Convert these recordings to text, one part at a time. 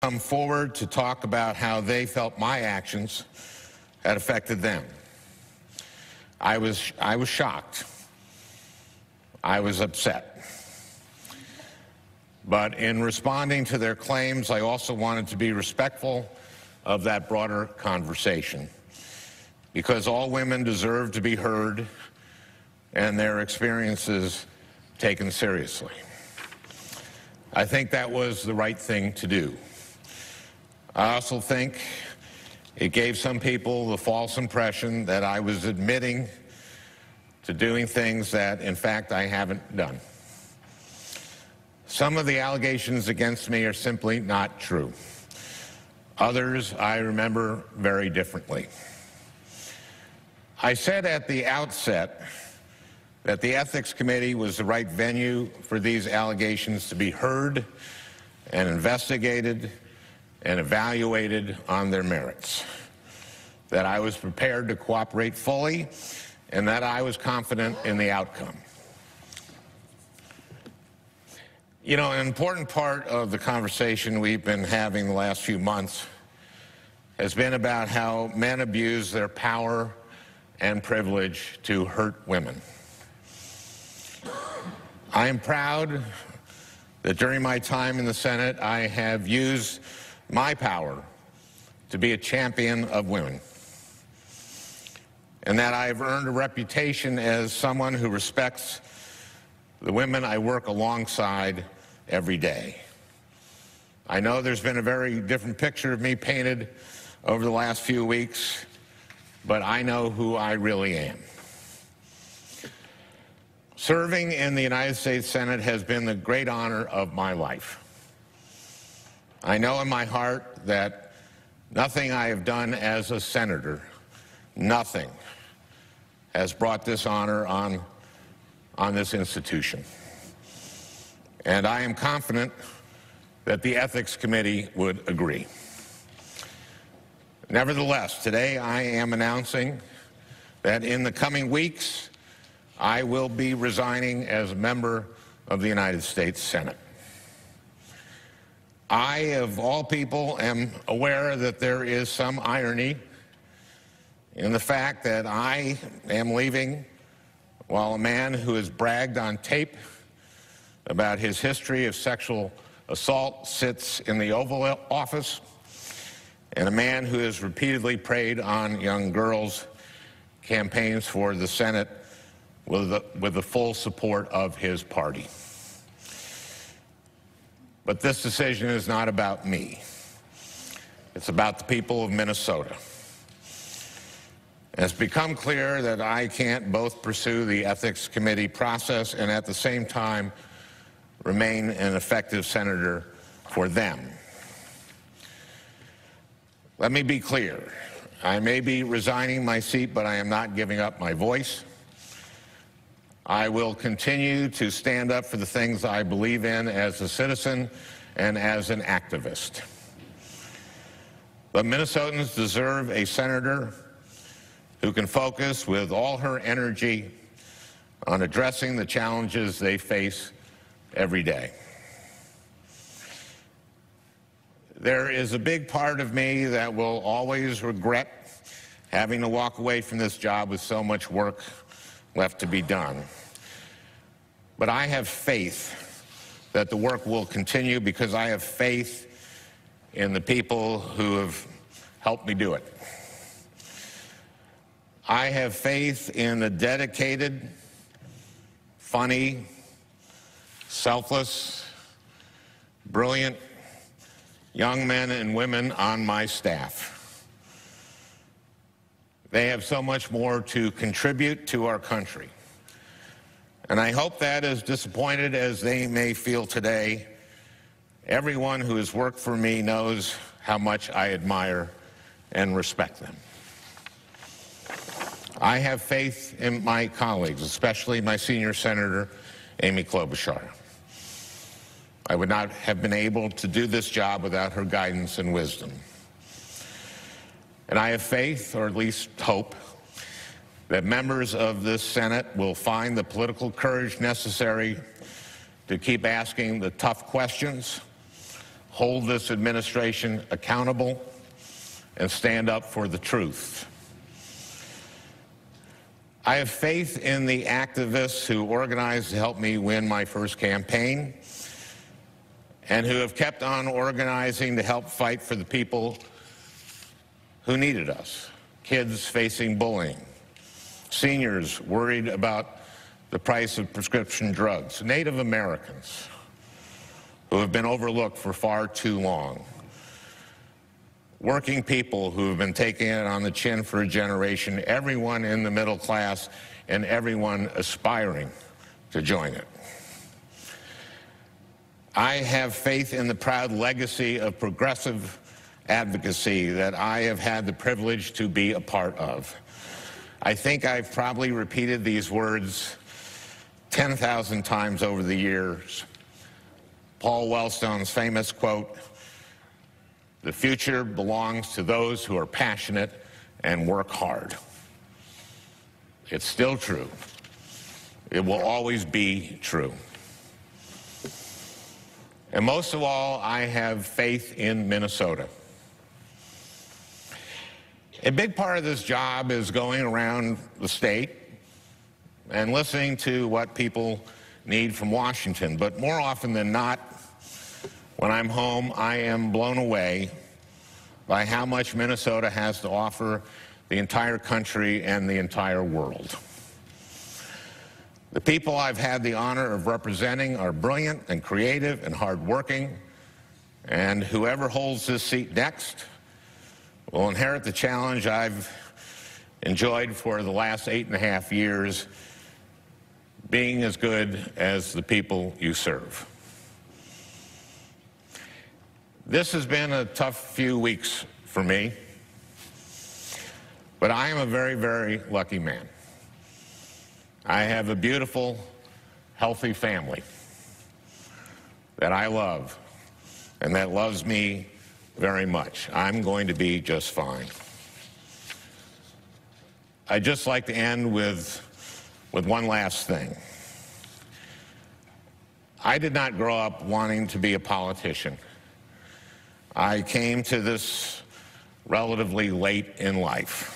come forward to talk about how they felt my actions had affected them. I was shocked. I was upset. But in responding to their claims, I also wanted to be respectful of that broader conversation, because all women deserve to be heard and their experiences taken seriously. I think that was the right thing to do. I also think it gave some people the false impression that I was admitting to doing things that, in fact, I haven't done. Some of the allegations against me are simply not true. Others I remember very differently. I said at the outset that the Ethics Committee was the right venue for these allegations to be heard and investigated and evaluated on their merits, that I was prepared to cooperate fully, and that I was confident in the outcome. You know, an important part of the conversation we've been having the last few months has been about how men abuse their power and privilege to hurt women. I am proud that during my time in the Senate, I have used my power to be a champion of women, and that I have earned a reputation as someone who respects the women I work alongside every day. I know there's been a very different picture of me painted over the last few weeks, but I know who I really am. Serving in the United States Senate has been the great honor of my life. I know in my heart that nothing I have done as a senator, nothing, has brought this honor on this institution. And I am confident that the Ethics Committee would agree. Nevertheless, today I am announcing that in the coming weeks, I will be resigning as a member of the United States Senate. I, of all people, am aware that there is some irony in the fact that I am leaving while a man who has bragged on tape about his history of sexual assault sits in the Oval Office, and a man who has repeatedly preyed on young girls campaigns for the Senate with the full support of his party. But this decision is not about me. It's about the people of Minnesota. It's become clear that I can't both pursue the Ethics Committee process and at the same time remain an effective senator for them. Let me be clear. I may be resigning my seat, but I am not giving up my voice. I will continue to stand up for the things I believe in as a citizen and as an activist. But Minnesotans deserve a senator who can focus with all her energy on addressing the challenges they face every day. There is a big part of me that will always regret having to walk away from this job with so much work left to be done. But I have faith that the work will continue because I have faith in the people who have helped me do it. I have faith in the dedicated, funny, selfless, brilliant young men and women on my staff. They have so much more to contribute to our country. And I hope that, as disappointed as they may feel today, everyone who has worked for me knows how much I admire and respect them. I have faith in my colleagues, especially my senior senator, Amy Klobuchar. I would not have been able to do this job without her guidance and wisdom. And I have faith, or at least hope, that members of this Senate will find the political courage necessary to keep asking the tough questions, hold this administration accountable, and stand up for the truth. I have faith in the activists who organized to help me win my first campaign and who have kept on organizing to help fight for the people who needed us. Kids facing bullying, seniors worried about the price of prescription drugs, Native Americans who have been overlooked for far too long, working people who have been taking it on the chin for a generation, everyone in the middle class, and everyone aspiring to join it. I have faith in the proud legacy of progressive advocacy that I have had the privilege to be a part of. I think I've probably repeated these words 10,000 times over the years. Paul Wellstone's famous quote, "The future belongs to those who are passionate and work hard." It's still true. It will always be true. And most of all, I have faith in Minnesota. A big part of this job is going around the state and listening to what people need from Washington. But more often than not, when I'm home, I am blown away by how much Minnesota has to offer the entire country and the entire world. The people I've had the honor of representing are brilliant and creative and hardworking, and whoever holds this seat next will inherit the challenge I've enjoyed for the last 8.5 years, being as good as the people you serve. This has been a tough few weeks for me, but I am a very, very lucky man. I have a beautiful, healthy family that I love and that loves me very much. I'm going to be just fine. I'd just like to end with one last thing. I did not grow up wanting to be a politician. I came to this relatively late in life.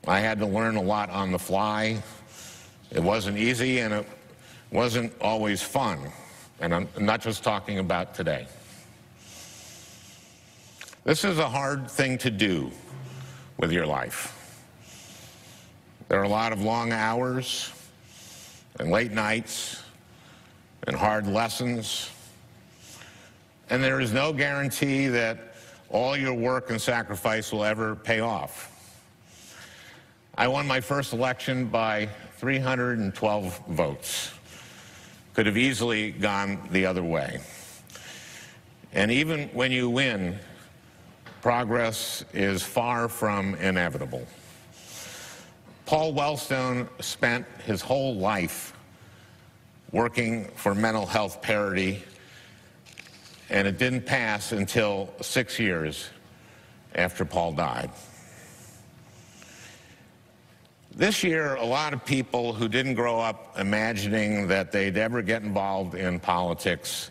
I had to learn a lot on the fly. It wasn't easy and it wasn't always fun. And I'm not just talking about today. This is a hard thing to do with your life. There are a lot of long hours and late nights and hard lessons. And there is no guarantee that all your work and sacrifice will ever pay off. I won my first election by 312 votes. Could have easily gone the other way. And even when you win, progress is far from inevitable. Paul Wellstone spent his whole life working for mental health parity, and it didn't pass until 6 years after Paul died. This year, a lot of people who didn't grow up imagining that they'd ever get involved in politics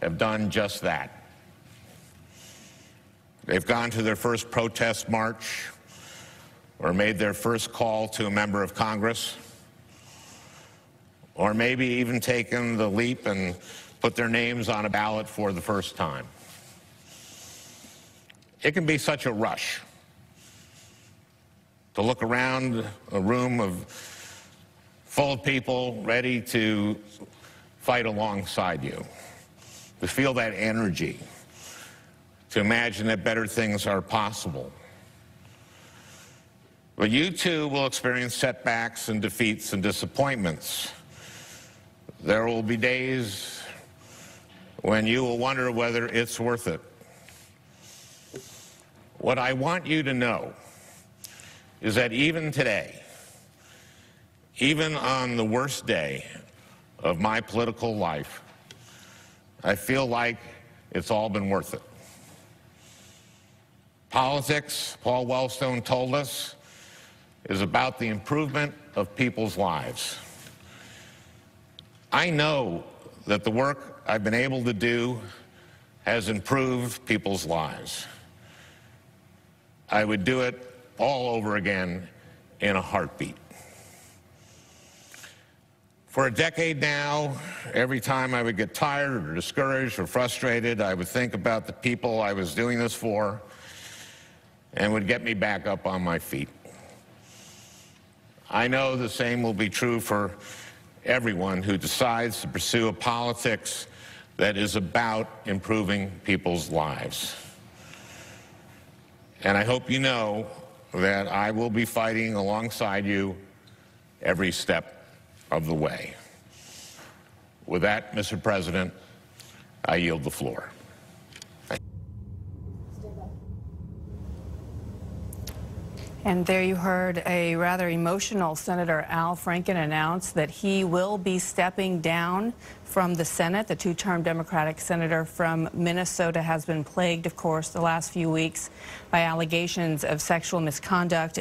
have done just that. They've gone to their first protest march or made their first call to a member of Congress, or maybe even taken the leap and put their names on a ballot for the first time. It can be such a rush to look around a room full of people ready to fight alongside you, to feel that energy, to imagine that better things are possible. But you too will experience setbacks and defeats and disappointments. There will be days when you will wonder whether it's worth it. What I want you to know is that even today, even on the worst day of my political life, I feel like it's all been worth it. Politics, Paul Wellstone told us, is about the improvement of people's lives. I know that the work I've been able to do has improved people's lives. I would do it all over again in a heartbeat. For a decade now, every time I would get tired or discouraged or frustrated, I would think about the people I was doing this for and would get me back up on my feet. I know the same will be true for everyone who decides to pursue a politics that is about improving people's lives. And I hope you know that I will be fighting alongside you every step of the way. With that, Mr. President, I yield the floor. And there you heard a rather emotional Senator Al Franken announce that he will be stepping down from the Senate. The two-term Democratic senator from Minnesota has been plagued, of course, the last few weeks by allegations of sexual misconduct.